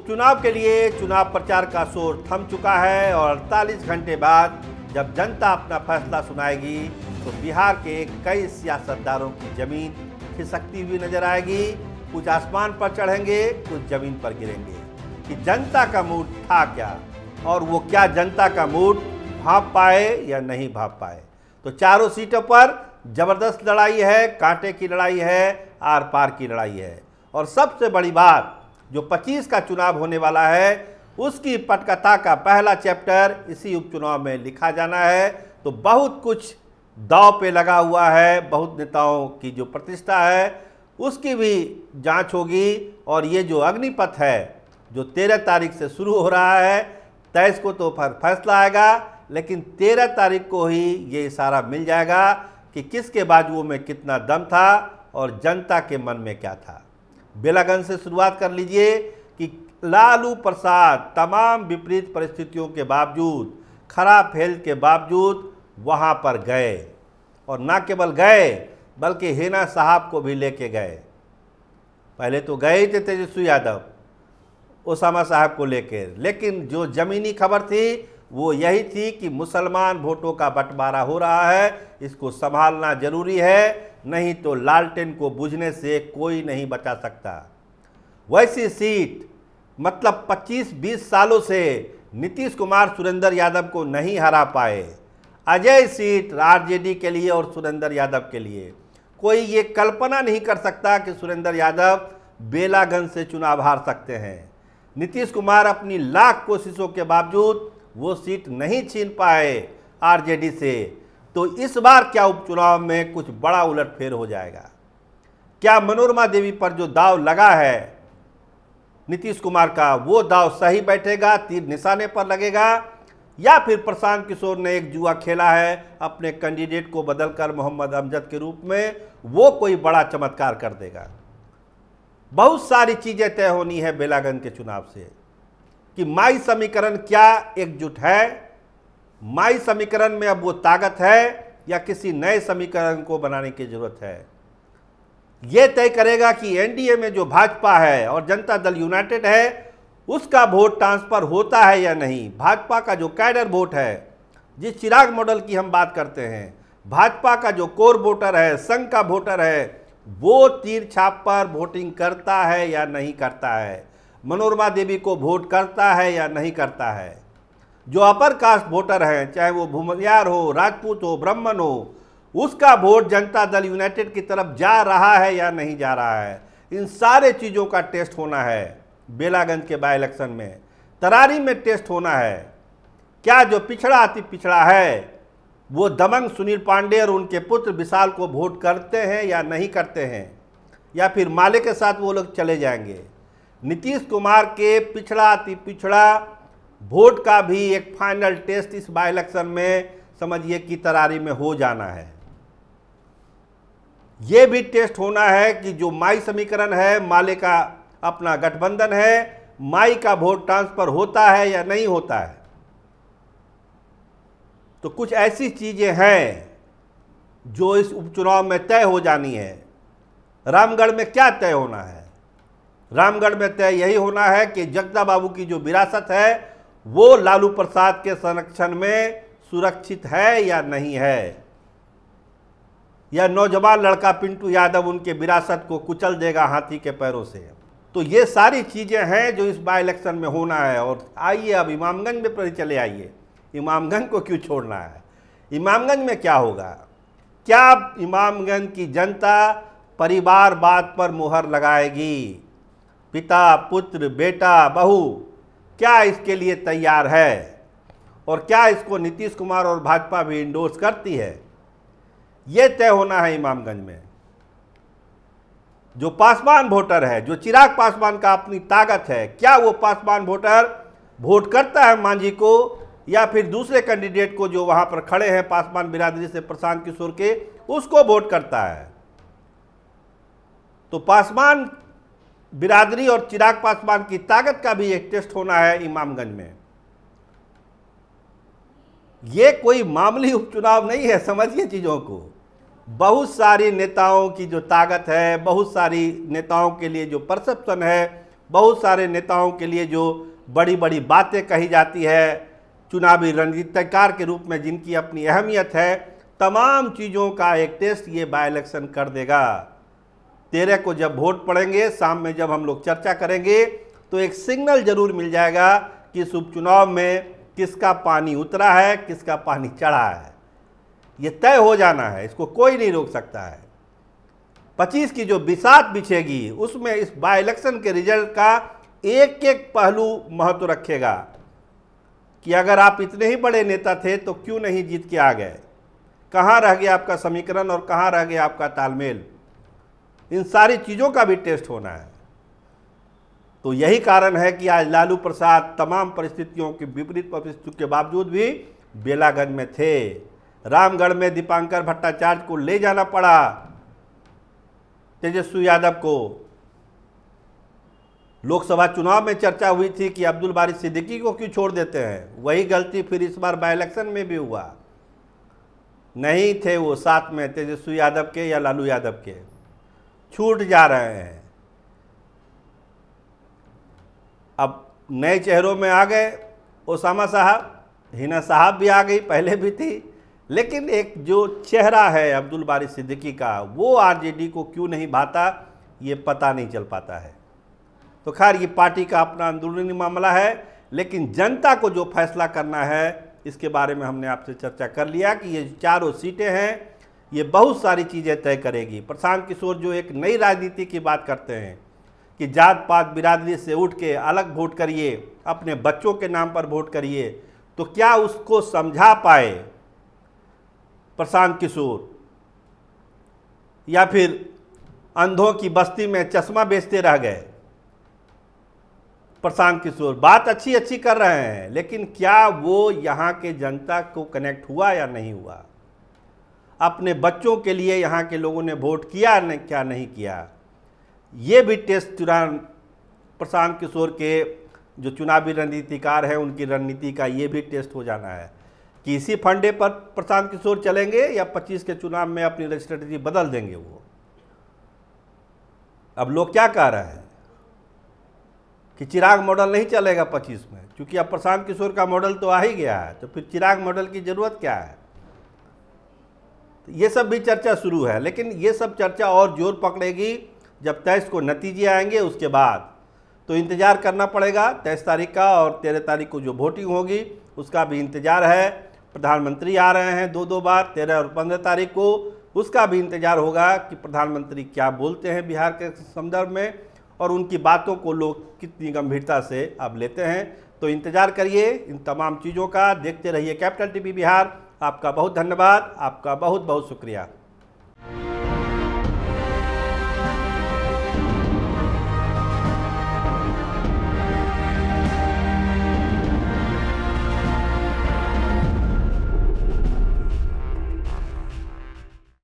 उपचुनाव के लिए चुनाव प्रचार का शोर थम चुका है और 48 घंटे बाद जब जनता अपना फैसला सुनाएगी तो बिहार के कई सियासतदारों की जमीन खिसकती हुई नजर आएगी। कुछ आसमान पर चढ़ेंगे, कुछ जमीन पर गिरेंगे कि जनता का मूड था क्या और वो क्या जनता का मूड भांप पाए या नहीं भांप पाए। तो चारों सीटों पर जबरदस्त लड़ाई है, कांटे की लड़ाई है, आर पार की लड़ाई है। और सबसे बड़ी बात, जो 25 का चुनाव होने वाला है उसकी पटकथा का पहला चैप्टर इसी उपचुनाव में लिखा जाना है। तो बहुत कुछ दांव पे लगा हुआ है, बहुत नेताओं की जो प्रतिष्ठा है उसकी भी जांच होगी। और ये जो अग्निपथ है जो 13 तारीख से शुरू हो रहा है, 23 को तो फैसला आएगा, लेकिन 13 तारीख को ही ये इशारा मिल जाएगा कि किसके बाजुओं में कितना दम था और जनता के मन में क्या था। बेलागंज से शुरुआत कर लीजिए कि लालू प्रसाद तमाम विपरीत परिस्थितियों के बावजूद, खराब हेल्थ के बावजूद वहाँ पर गए और ना केवल गए बल्कि हेना साहब को भी लेके गए। पहले तो गए थे तेजस्वी यादव ओसामा साहब को लेकर, लेकिन जो ज़मीनी खबर थी वो यही थी कि मुसलमान वोटों का बंटवारा हो रहा है, इसको संभालना जरूरी है, नहीं तो लालटेन को बुझने से कोई नहीं बचा सकता। वैसी सीट मतलब 25-20 सालों से नीतीश कुमार सुरेंद्र यादव को नहीं हरा पाए। अजय सीट आरजेडी के लिए और सुरेंद्र यादव के लिए कोई ये कल्पना नहीं कर सकता कि सुरेंद्र यादव बेलागंज से चुनाव हार सकते हैं। नीतीश कुमार अपनी लाख कोशिशों के बावजूद वो सीट नहीं छीन पाए आरजेडी से। तो इस बार क्या उपचुनाव में कुछ बड़ा उलटफेर हो जाएगा? क्या मनोरमा देवी पर जो दाव लगा है नीतीश कुमार का, वो दाव सही बैठेगा, तीर निशाने पर लगेगा, या फिर प्रशांत किशोर ने एक जुआ खेला है अपने कैंडिडेट को बदलकर मोहम्मद अमजद के रूप में, वो कोई बड़ा चमत्कार कर देगा? बहुत सारी चीजें तय होनी है बेलागंज के चुनाव से कि माई समीकरण क्या एकजुट है, माई समीकरण में अब वो ताकत है या किसी नए समीकरण को बनाने की जरूरत है। ये तय करेगा कि एनडीए में जो भाजपा है और जनता दल यूनाइटेड है उसका वोट ट्रांसफर होता है या नहीं। भाजपा का जो कैडर वोट है, जिस चिराग मॉडल की हम बात करते हैं, भाजपा का जो कोर वोटर है, संघ का वोटर है, वो तीर छाप पर वोटिंग करता है या नहीं करता है, मनोरमा देवी को वोट करता है या नहीं करता है। जो अपर कास्ट वोटर हैं, चाहे वो भूमियार हो, राजपूत हो, ब्राह्मण हो, उसका वोट जनता दल यूनाइटेड की तरफ जा रहा है या नहीं जा रहा है। इन सारे चीज़ों का टेस्ट होना है बेलागंज के बाई इलेक्शन में। तरारी में टेस्ट होना है क्या जो पिछड़ा अति पिछड़ा है वो दबंग सुनील पांडे और उनके पुत्र विशाल को वोट करते हैं या नहीं करते हैं, या फिर माले के साथ वो लोग चले जाएंगे। नीतीश कुमार के पिछड़ा अति पिछड़ा वोट का भी एक फाइनल टेस्ट इस बाई इलेक्शन में समझिए कि तरारी में हो जाना है। ये भी टेस्ट होना है कि जो माई समीकरण है, माले का अपना गठबंधन है, माई का वोट ट्रांसफर होता है या नहीं होता है। तो कुछ ऐसी चीजें हैं जो इस उपचुनाव में तय हो जानी है। रामगढ़ में क्या तय होना है? रामगढ़ में तय यही होना है कि जगदा बाबू की जो विरासत है वो लालू प्रसाद के संरक्षण में सुरक्षित है या नहीं है, या नौजवान लड़का पिंटू यादव उनके विरासत को कुचल देगा हाथी के पैरों से। तो ये सारी चीज़ें हैं जो इस बाई इलेक्शन में होना है। और आइए अब इमामगंज में पर चले आइए। इमामगंज को क्यों छोड़ना है? इमामगंज में क्या होगा? क्या इमामगंज की जनता परिवारवाद पर मुहर लगाएगी? पिता, पुत्र, बेटा, बहू, क्या इसके लिए तैयार है? और क्या इसको नीतीश कुमार और भाजपा भी इंडोर्स करती है? यह तय होना है इमामगंज में। जो पासवान वोटर है, जो चिराग पासवान का अपनी ताकत है, क्या वो पासवान वोटर वोट करता है मांझी को या फिर दूसरे कैंडिडेट को जो वहां पर खड़े हैं पासवान बिरादरी से प्रशांत किशोर के, उसको वोट करता है? तो पासवान बिरादरी और चिराग पासवान की ताकत का भी एक टेस्ट होना है इमामगंज में। ये कोई मामूली उपचुनाव नहीं है, समझिए चीज़ों को। बहुत सारी नेताओं की जो ताकत है, बहुत सारी नेताओं के लिए जो परसेप्शन है बहुत सारे नेताओं के लिए जो बड़ी बड़ी बातें कही जाती है, चुनावी रणनीतिकार के रूप में जिनकी अपनी अहमियत है, तमाम चीज़ों का एक टेस्ट ये बाय इलेक्शन कर देगा। 13 को जब वोट पड़ेंगे, शाम में जब हम लोग चर्चा करेंगे, तो एक सिग्नल जरूर मिल जाएगा कि इस उपचुनाव में किसका पानी उतरा है, किसका पानी चढ़ा है। ये तय हो जाना है, इसको कोई नहीं रोक सकता है। 25 की जो बिसात बिछेगी, उसमें इस बाय इलेक्शन के रिजल्ट का एक एक पहलू महत्व रखेगा कि अगर आप इतने ही बड़े नेता थे तो क्यों नहीं जीत के आ गए, कहाँ रह गया आपका समीकरण और कहाँ रह गया आपका तालमेल। इन सारी चीज़ों का भी टेस्ट होना है। तो यही कारण है कि आज लालू प्रसाद तमाम परिस्थितियों की विपरीत परिस्थितियों के बावजूद भी बेलागंज में थे। रामगढ़ में दीपांकर भट्टाचार्य को ले जाना पड़ा, तेजस्वी यादव को। लोकसभा चुनाव में चर्चा हुई थी कि अब्दुल बारी सिद्दीकी को क्यों छोड़ देते हैं। वही गलती फिर इस बार बाय इलेक्शन में भी हुआ। नहीं थे वो साथ में तेजस्वी यादव के या लालू यादव के, छूट जा रहे हैं। अब नए चेहरों में आ गए ओसामा साहब, हिना साहब भी आ गई, पहले भी थी, लेकिन एक जो चेहरा है अब्दुल बारी सिद्दीकी का, वो आरजेडी को क्यों नहीं भाता, ये पता नहीं चल पाता है। तो खैर ये पार्टी का अपना अंदरूनी मामला है, लेकिन जनता को जो फैसला करना है इसके बारे में हमने आपसे चर्चा कर लिया कि ये चारों सीटें हैं, ये बहुत सारी चीज़ें तय करेगी। प्रशांत किशोर जो एक नई राजनीति की बात करते हैं कि जात पात बिरादरी से उठ के अलग वोट करिए, अपने बच्चों के नाम पर वोट करिए, तो क्या उसको समझा पाए प्रशांत किशोर, या फिर अंधों की बस्ती में चश्मा बेचते रह गए प्रशांत किशोर। बात अच्छी अच्छी कर रहे हैं, लेकिन क्या वो यहाँ के जनता को कनेक्ट हुआ या नहीं हुआ, अपने बच्चों के लिए यहाँ के लोगों ने वोट किया क्या नहीं किया। ये भी टेस्ट प्रशांत किशोर के जो चुनावी रणनीतिकार हैं उनकी रणनीति का ये भी टेस्ट हो जाना है कि इसी फंडे पर प्रशांत किशोर चलेंगे या 25 के चुनाव में अपनी स्ट्रेटजी बदल देंगे वो। अब लोग क्या कह रहे हैं कि चिराग मॉडल नहीं चलेगा 25 में, क्योंकि अब प्रशांत किशोर का मॉडल तो आ ही गया है, तो फिर चिराग मॉडल की ज़रूरत क्या है। ये सब भी चर्चा शुरू है, लेकिन ये सब चर्चा और जोर पकड़ेगी जब 23 को नतीजे आएंगे। उसके बाद तो इंतज़ार करना पड़ेगा 23 तारीख का, और 13 तारीख को जो वोटिंग होगी उसका भी इंतज़ार है। प्रधानमंत्री आ रहे हैं दो बार, 13 और 15 तारीख को, उसका भी इंतज़ार होगा कि प्रधानमंत्री क्या बोलते हैं बिहार के संदर्भ में, और उनकी बातों को लोग कितनी गंभीरता से अब लेते हैं। तो इंतज़ार करिए इन तमाम चीज़ों का, देखते रहिए कैपिटल टीवी बिहार। आपका बहुत धन्यवाद, आपका बहुत बहुत शुक्रिया।